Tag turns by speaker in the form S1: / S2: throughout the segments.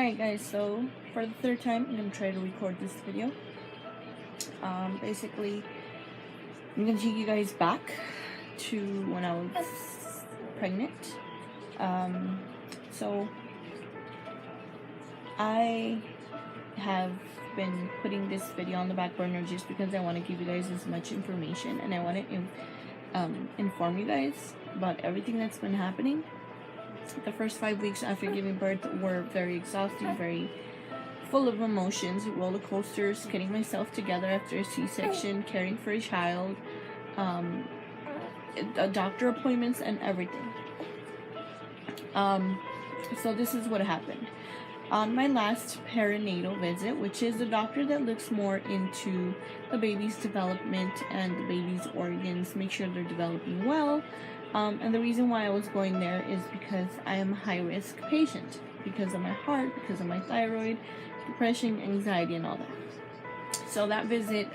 S1: Alright guys, so for the third time I'm going to try to record this video. Basically, I'm going to take you guys back to when I was pregnant. So I have been putting this video on the back burner just because I want to give you guys as much information, and I want to inform you guys about everything that's been happening. The first 5 weeks after giving birth were very exhausting, very full of emotions, roller coasters, getting myself together after a C-section, caring for a child, doctor appointments, and everything. So this is what happened. On my last perinatal visit, which is the doctor that looks more into the baby's development and the baby's organs, make sure they're developing well. And the reason why I was going there is because I am a high-risk patient, because of my heart, because of my thyroid, depression, anxiety, and all that. So that visit,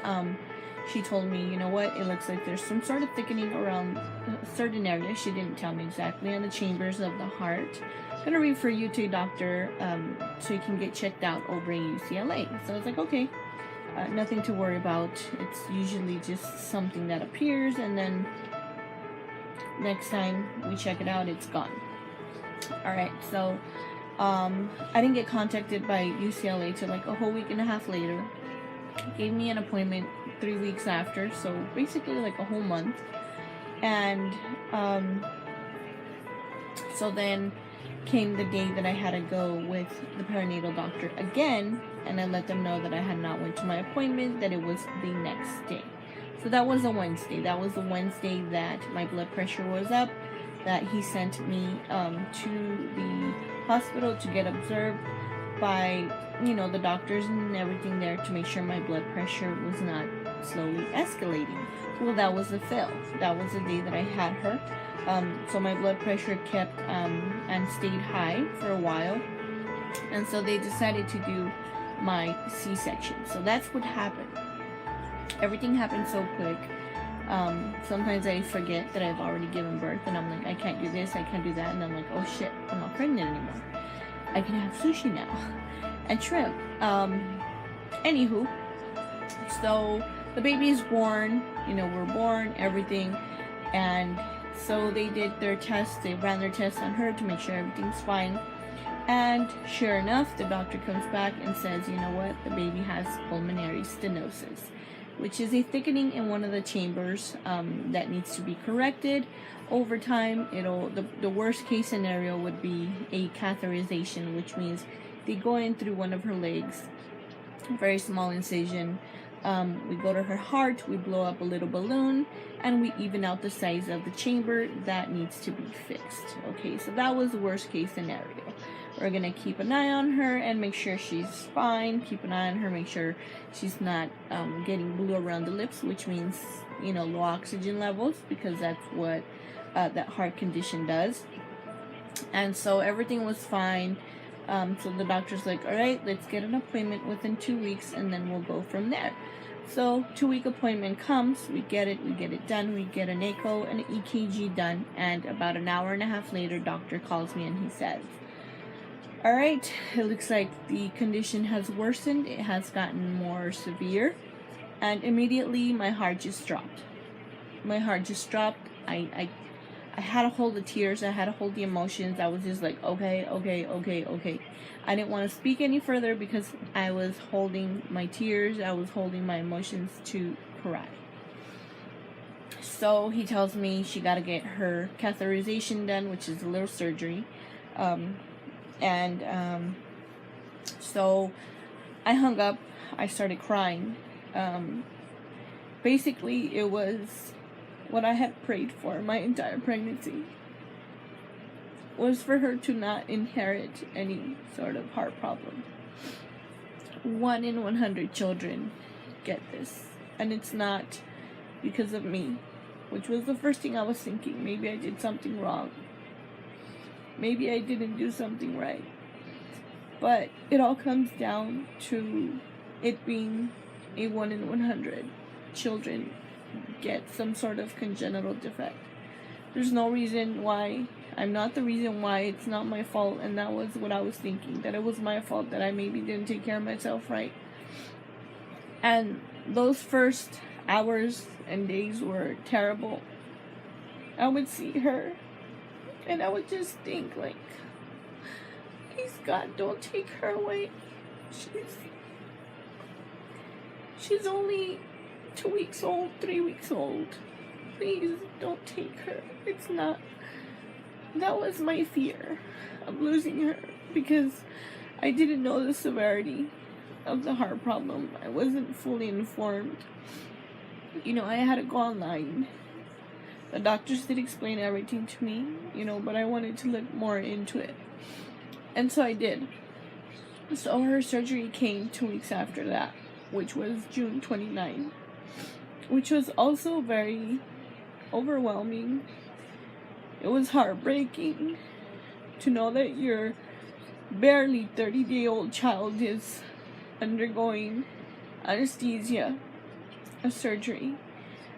S1: she told me, you know what, it looks like there's some sort of thickening around a certain area. She didn't tell me exactly, on the chambers of the heart. I'm gonna refer you to a doctor so you can get checked out over in UCLA. So I was like, okay, nothing to worry about. It's usually just something that appears, and then next time we check it out, it's gone. Alright, so I didn't get contacted by UCLA till like a whole week and a half later. Gave me an appointment 3 weeks after, so basically like a whole month. And so then came the day that I had to go with the perinatal doctor again, and I let them know that I had not went to my appointment, that it was the next day. So that was a Wednesday. That was the Wednesday that my blood pressure was up, that he sent me to the hospital to get observed by, you know, the doctors and everything there to make sure my blood pressure was not slowly escalating. Well, that was the fail. That was the day that I had her. So my blood pressure kept and stayed high for a while. And so they decided to do my C-section. So that's what happened. Everything happened so quick. Sometimes I forget that I've already given birth, and I'm like, I can't do this, I can't do that, and I'm like, oh shit, I'm not pregnant anymore. I can have sushi now and shrimp. Anywho, so the baby is born, you know, we're born, everything, and so they did their tests. They ran their tests on her to make sure everything's fine. And sure enough, the doctor comes back and says, you know what, the baby has pulmonary stenosis, which is a thickening in one of the chambers that needs to be corrected. Over time, the worst case scenario would be a catheterization, which means they go in through one of her legs, very small incision. We go to her heart, we blow up a little balloon, and we even out the size of the chamber that needs to be fixed. Okay, so that was the worst case scenario. We're gonna keep an eye on her and make sure she's fine. Keep an eye on her, make sure she's not getting blue around the lips, which means, you know, low oxygen levels, because that's what that heart condition does. And so everything was fine. So the doctor's like, all right, let's get an appointment within 2 weeks, and then we'll go from there. So 2-week appointment comes, we get it done, we get an echo and an EKG done, and about an hour and a half later, doctor calls me and he says, all right, it looks like the condition has worsened, it has gotten more severe, and immediately my heart just dropped. My heart just dropped. I had to hold the tears, I had to hold the emotions. I was just like, okay. I didn't want to speak any further because I was holding my tears, I was holding my emotions to cry. So he tells me she got to get her catheterization done, which is a little surgery. So I hung up, I started crying. Basically, it was what I had prayed for my entire pregnancy, was for her to not inherit any sort of heart problem. 1 in 100 children get this, and it's not because of me, which was the first thing I was thinking. Maybe I did something wrong. Maybe I didn't do something right. But it all comes down to it being a 1 in 100 children get some sort of congenital defect. There's no reason why I'm not the reason why. It's not my fault. And that was what I was thinking, that it was my fault, that I maybe didn't take care of myself right. And those first hours and days were terrible. I would see her and I would just think, like, please God, don't take her away. She's only 2 weeks old, 3 weeks old. Please don't take her. It's not. That was my fear of losing her, because I didn't know the severity of the heart problem. I wasn't fully informed. You know, I had to go online. The doctors did explain everything to me, you know, but I wanted to look more into it. And so I did. So her surgery came 2 weeks after that, which was June 29, which was also very overwhelming. It was heartbreaking to know that your barely 30-day-old child is undergoing anesthesia, a surgery.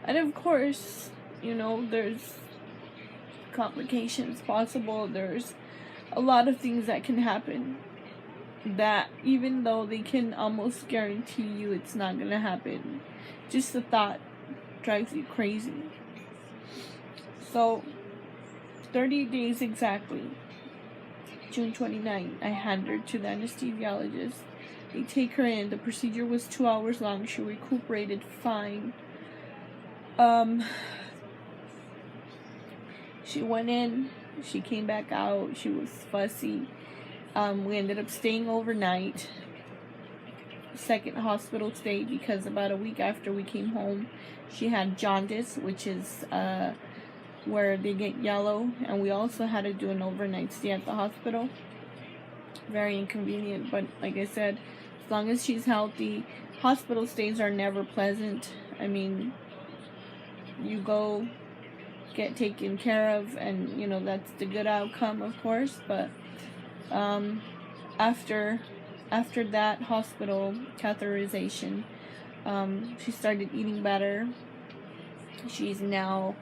S1: And of course, you know, there's complications possible. There's a lot of things that can happen that, even though they can almost guarantee you it's not gonna happen, just the thought drives you crazy. So 30 days exactly, June 29, I hand her to the anesthesiologist. They take her in. The procedure was 2 hours long. She recuperated fine. She went in, she came back out, she was fussy. We ended up staying overnight. Second hospital stay, because about a week after we came home, she had jaundice, which is where they get yellow, and we also had to do an overnight stay at the hospital. Very inconvenient, but like I said, as long as she's healthy, hospital stays are never pleasant. I mean, you go get taken care of, and you know, that's the good outcome, of course. But after that hospital catheterization, she started eating better. She's now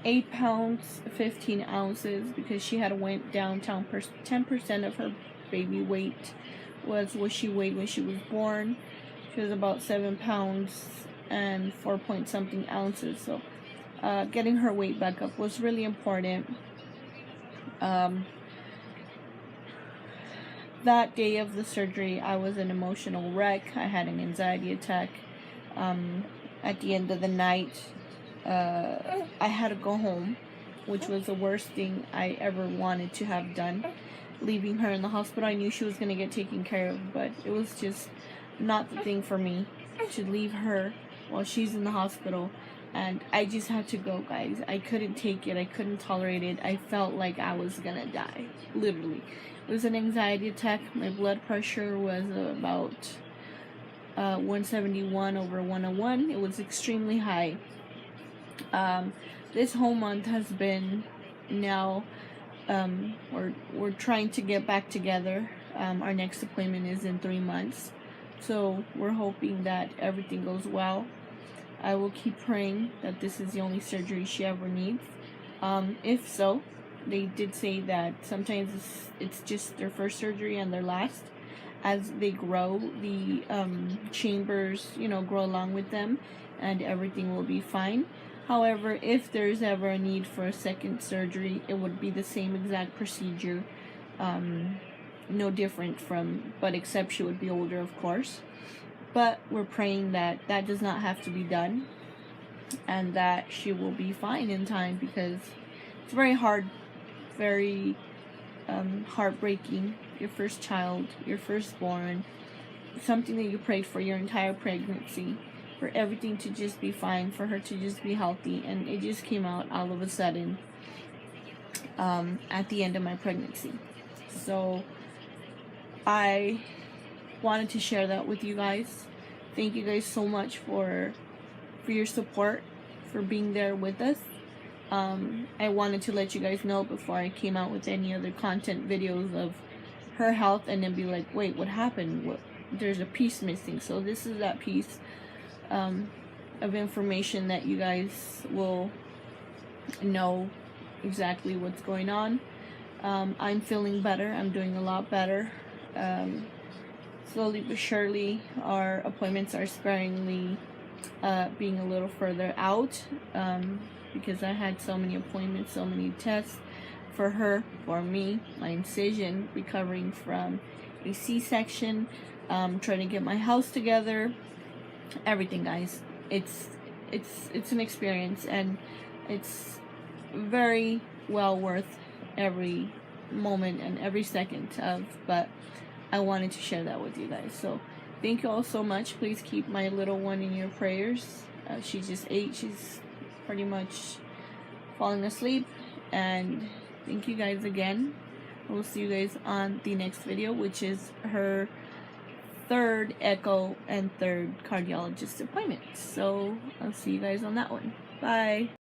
S1: 8 pounds 15 ounces, because she had went down 10% of her baby weight was what she weighed when she was born. She was about 7 pounds and 4 point something ounces. So getting her weight back up was really important. That day of the surgery, I was an emotional wreck. I had an anxiety attack. At the end of the night, I had to go home, which was the worst thing I ever wanted to have done. Leaving her in the hospital, I knew she was going to get taken care of, but it was just not the thing for me to leave her while she's in the hospital. And I just had to go, guys. I couldn't take it. I couldn't tolerate it. I felt like I was going to die, literally. It was an anxiety attack. My blood pressure was about 171 over 101. It was extremely high. This whole month has been now, we're trying to get back together. Our next appointment is in 3 months, so we're hoping that everything goes well. I will keep praying that this is the only surgery she ever needs. If so, they did say that sometimes it's just their first surgery and their last. As they grow, the chambers, you know, grow along with them, and everything will be fine. However, if there's ever a need for a second surgery, it would be the same exact procedure, no different but except she would be older, of course. But we're praying that that does not have to be done, and that she will be fine in time, because it's very hard, very heartbreaking. Your first child, your firstborn, something that you prayed for your entire pregnancy, for everything to just be fine, for her to just be healthy, and it just came out all of a sudden at the end of my pregnancy. So I wanted to share that with you guys. Thank you guys so much for your support, for being there with us. I wanted to let you guys know before I came out with any other content videos of her health, and then be like, wait, what happened? There's a piece missing. So this is that piece of information that you guys will know exactly what's going on. I'm feeling better. I'm doing a lot better. Slowly but surely, our appointments are sparingly being a little further out, because I had so many appointments, so many tests for her, for me, my incision, recovering from a C-section, trying to get my house together, everything, guys. It's an experience, and it's very well worth every moment and every second of, but I wanted to share that with you guys. So thank you all so much. Please keep my little one in your prayers. She just ate. She's pretty much falling asleep. And thank you guys again. We'll see you guys on the next video, which is her third echo and third cardiologist appointment. So I'll see you guys on that one. Bye.